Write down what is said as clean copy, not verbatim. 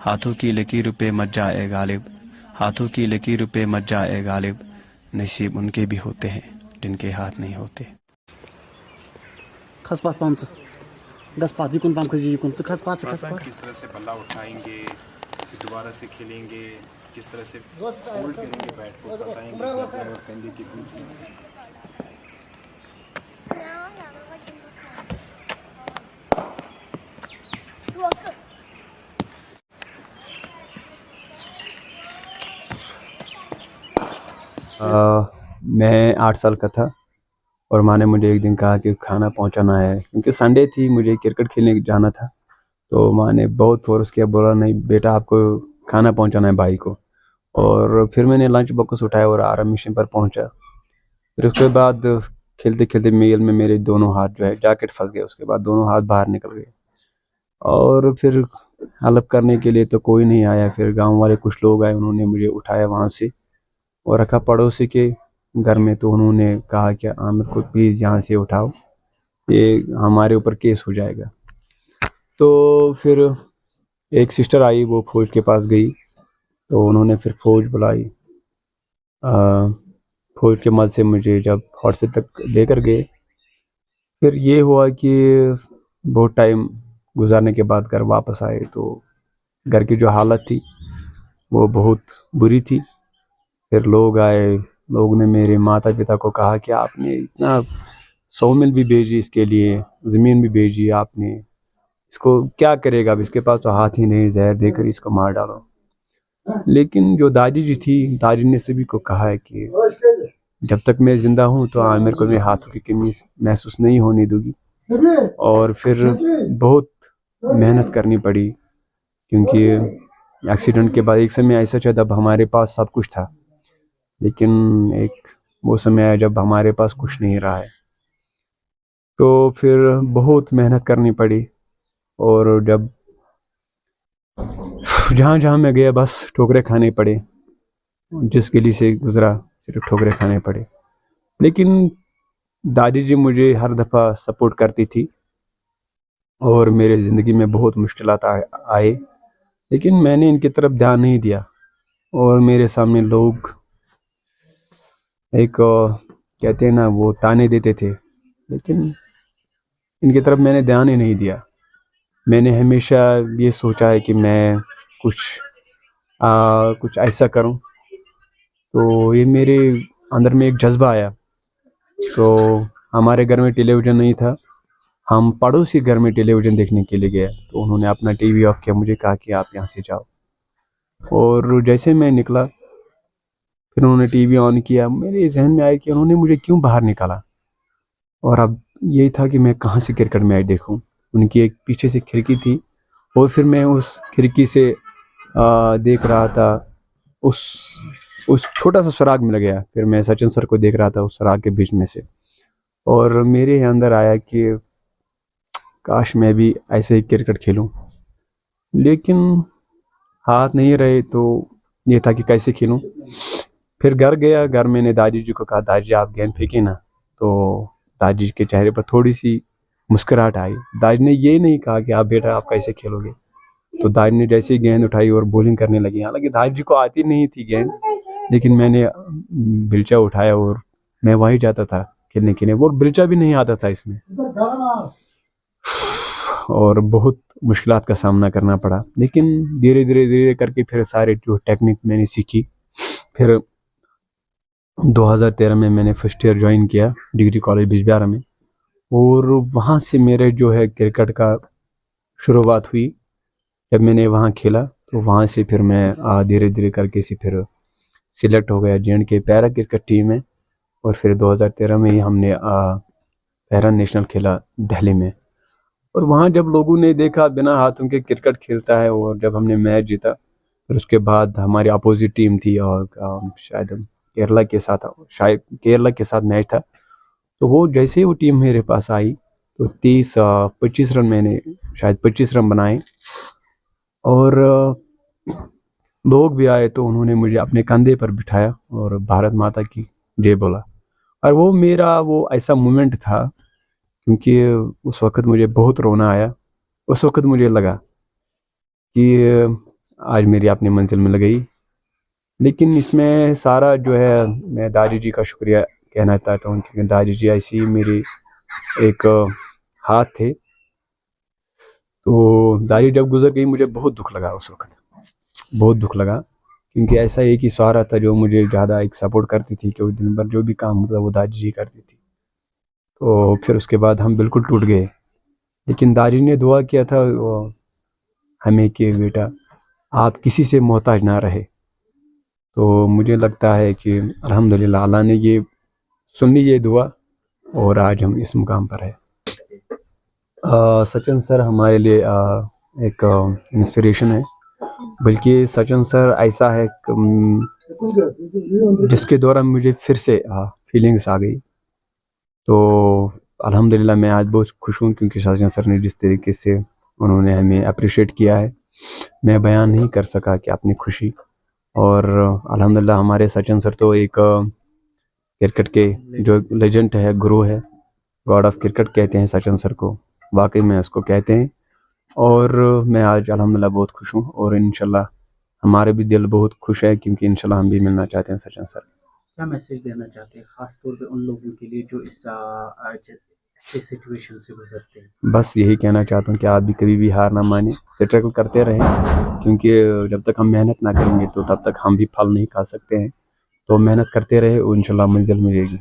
हाथों की लकीर पे मच जाए गालिब, हाथों की लकीर पे मच जाए गालिब, नसीब उनके भी होते हैं जिनके हाथ नहीं होते। खस पात पाम गस पात युकुन पाम खजी युकुन खस पात किस तरह से बल्ला उठाएंगे, फिर दोबारा से खेलेंगे, किस तरह से होल्ड करेंगे, बैट को फंसाएंगे गर्दन और कंधे के बीच में। मैं 8 साल का था और माँ ने मुझे एक दिन कहा कि खाना पहुंचाना है, क्योंकि संडे थी, मुझे क्रिकेट खेलने जाना था। तो माँ ने बहुत फोर्स किया, बोला नहीं बेटा आपको खाना पहुंचाना है भाई को। और फिर मैंने लंच बॉक्स उठाया और आराम मिशन पर पहुंचा। फिर उसके बाद खेलते खेलते मेल में मेरे दोनों हाथ जो है जैकेट फंस गए, उसके बाद दोनों हाथ बाहर निकल गए और फिर हेल्प करने के लिए तो कोई नहीं आया। फिर गांव वाले कुछ लोग आए, उन्होंने मुझे उठाया वहां से और रखा पड़ोसी के घर में। तो उन्होंने कहा कि आमिर को प्लीज़ यहाँ से उठाओ, ये हमारे ऊपर केस हो जाएगा। तो फिर एक सिस्टर आई, वो फौज के पास गई, तो उन्होंने फिर फौज बुलाई। फौज के मदद से मुझे जब हॉस्पिटल तक लेकर गए, फिर ये हुआ कि बहुत टाइम गुजारने के बाद घर वापस आए तो घर की जो हालत थी वो बहुत बुरी थी। फिर लोग आए, लोग ने मेरे माता पिता को कहा कि आपने इतना 100 मिल भी भेजी, इसके लिए ज़मीन भी भेजी आपने, इसको क्या करेगा, अब इसके पास तो हाथ ही नहीं, जहर देकर इसको मार डालो। लेकिन जो दादी जी थी, दादी ने सभी को कहा है कि जब तक मैं जिंदा हूँ तो आमिर को मेरे हाथों की कमी महसूस नहीं होने दूंगी। और फिर बहुत मेहनत करनी पड़ी, क्योंकि एक्सीडेंट के बाद एक समय ऐसा था जब हमारे पास सब कुछ था, लेकिन एक वो समय आया जब हमारे पास कुछ नहीं रहा है। तो फिर बहुत मेहनत करनी पड़ी और जब जहाँ जहाँ मैं गया बस ठोकरे खाने पड़े, जिस गली से गुजरा सिर्फ ठोकरे खाने पड़े। लेकिन दादी जी मुझे हर दफ़ा सपोर्ट करती थी और मेरे ज़िंदगी में बहुत मुश्किलात आए, लेकिन मैंने इनकी तरफ ध्यान नहीं दिया। और मेरे सामने लोग एक कहते हैं ना, वो ताने देते थे, लेकिन इनकी तरफ मैंने ध्यान ही नहीं दिया। मैंने हमेशा ये सोचा है कि मैं कुछ ऐसा करूं। तो ये मेरे अंदर में एक जज्बा आया। तो हमारे घर में टेलीविज़न नहीं था, हम पड़ोसी घर में टेलीविज़न देखने के लिए गए। तो उन्होंने अपना टीवी ऑफ किया, मुझे कहा कि आप यहाँ से जाओ। और जैसे मैं निकला, फिर उन्होंने टीवी ऑन किया, मेरे जहन में आया कि उन्होंने मुझे क्यों बाहर निकाला। और अब यही था कि मैं कहाँ से क्रिकेट मैच देखूं। उनकी एक पीछे से खिड़की थी और फिर मैं उस खिड़की से देख रहा था, उस छोटा सा सुराग मिल गया। फिर मैं सचिन सर को देख रहा था उस सुराग के बीच में से, और मेरे अंदर आया कि काश मैं भी ऐसे ही क्रिकेट खेलूं। लेकिन हाथ नहीं रहे, तो ये था कि कैसे खेलूं। फिर घर गया, घर मैंने दादी जी को कहा दादी जी आप गेंद फेंके ना। तो दादी जी के चेहरे पर थोड़ी सी मुस्कुराहट आई। दादी ने ये नहीं कहा कि आप बेटा आप कैसे खेलोगे। तो दादी ने जैसे ही गेंद उठाई और बॉलिंग करने लगी, हालांकि दादी जी को आती नहीं थी गेंद, लेकिन मैंने बिल्चा उठाया और मैं वहीं जाता था खेलने के लिए। वो बिल्चा भी नहीं आता था इसमें, और बहुत मुश्किलात का सामना करना पड़ा। लेकिन धीरे धीरे धीरे करके फिर सारे जो टेक्निक मैंने सीखी। फिर 2013 में मैंने फर्स्ट ईयर ज्वाइन किया डिग्री कॉलेज बिजबिहारा में, और वहाँ से मेरे जो है क्रिकेट का शुरुआत हुई। जब मैंने वहाँ खेला तो वहाँ से फिर मैं धीरे धीरे करके फिर सिलेक्ट हो गया J&K पैरा क्रिकेट टीम में। और फिर 2013 में ही हमने पैरा नेशनल खेला दिल्ली में। और वहाँ जब लोगों ने देखा बिना हाथों के क्रिकेट खेलता है, और जब हमने मैच जीता, फिर उसके बाद हमारी अपोजिट टीम थी और शायद केरला के साथ मैच था। तो वो जैसे ही वो टीम मेरे पास आई तो 25 रन मैंने शायद 25 रन बनाए। और लोग भी आए तो उन्होंने मुझे अपने कंधे पर बिठाया और भारत माता की जय बोला। और वो मेरा वो ऐसा मोमेंट था, क्योंकि उस वक्त मुझे बहुत रोना आया। उस वक्त मुझे लगा कि आज मेरी अपनी मंजिल मिल गई। लेकिन इसमें सारा जो है मैं दादी जी का शुक्रिया कहना चाहता हूँ, क्योंकि दादी जी ऐसी मेरी एक हाथ थे। तो दादी जब गुजर गई मुझे बहुत दुख लगा, उस वक्त बहुत दुख लगा, क्योंकि ऐसा एक ही सहारा था जो मुझे ज़्यादा एक सपोर्ट करती थी, क्योंकि दिन भर जो भी काम होता वो दादी जी करती थी। तो फिर उसके बाद हम बिल्कुल टूट गए। लेकिन दादी ने दुआ किया था वो हमें कि बेटा आप किसी से मोहताज ना रहे। तो मुझे लगता है कि अल्हम्दुलिल्लाह अल्लाह ने ये सुन ली ये दुआ, और आज हम इस मुकाम पर है। सचिन सर हमारे लिए एक इंस्पिरेशन है। बल्कि सचिन सर ऐसा है जिसके दौरान मुझे फिर से फीलिंग्स आ गई। तो अल्हम्दुलिल्लाह मैं आज बहुत खुश हूँ, क्योंकि सचिन सर ने जिस तरीके से उन्होंने हमें अप्रिशिएट किया है, मैं बयान नहीं कर सका कि अपनी खुशी। और अल्हम्दुलिल्लाह हमारे सचिन सर तो एक क्रिकेट के जो लेजेंड है, गुरु है, गॉड ऑफ क्रिकेट कहते हैं सचिन सर को, वाकई में उसको कहते हैं। और मैं आज अल्हम्दुलिल्लाह बहुत खुश हूँ, और इंशाल्लाह हमारे भी दिल बहुत खुश है, क्योंकि इंशाल्लाह हम भी मिलना चाहते हैं सचिन सर। क्या मैसेज देना चाहते हैं खास तौर पे उन लोगों के लिए जो इस ऐसे सिचुएशन से गुजरते हैं? बस यही कहना चाहता हूँ कि आप भी कभी भी हार ना माने, स्ट्रगल करते रहें, क्योंकि जब तक हम मेहनत ना करेंगे तो तब तक हम भी फल नहीं खा सकते हैं। तो मेहनत करते रहे और इंशाल्लाह मंजिल मिलेगी।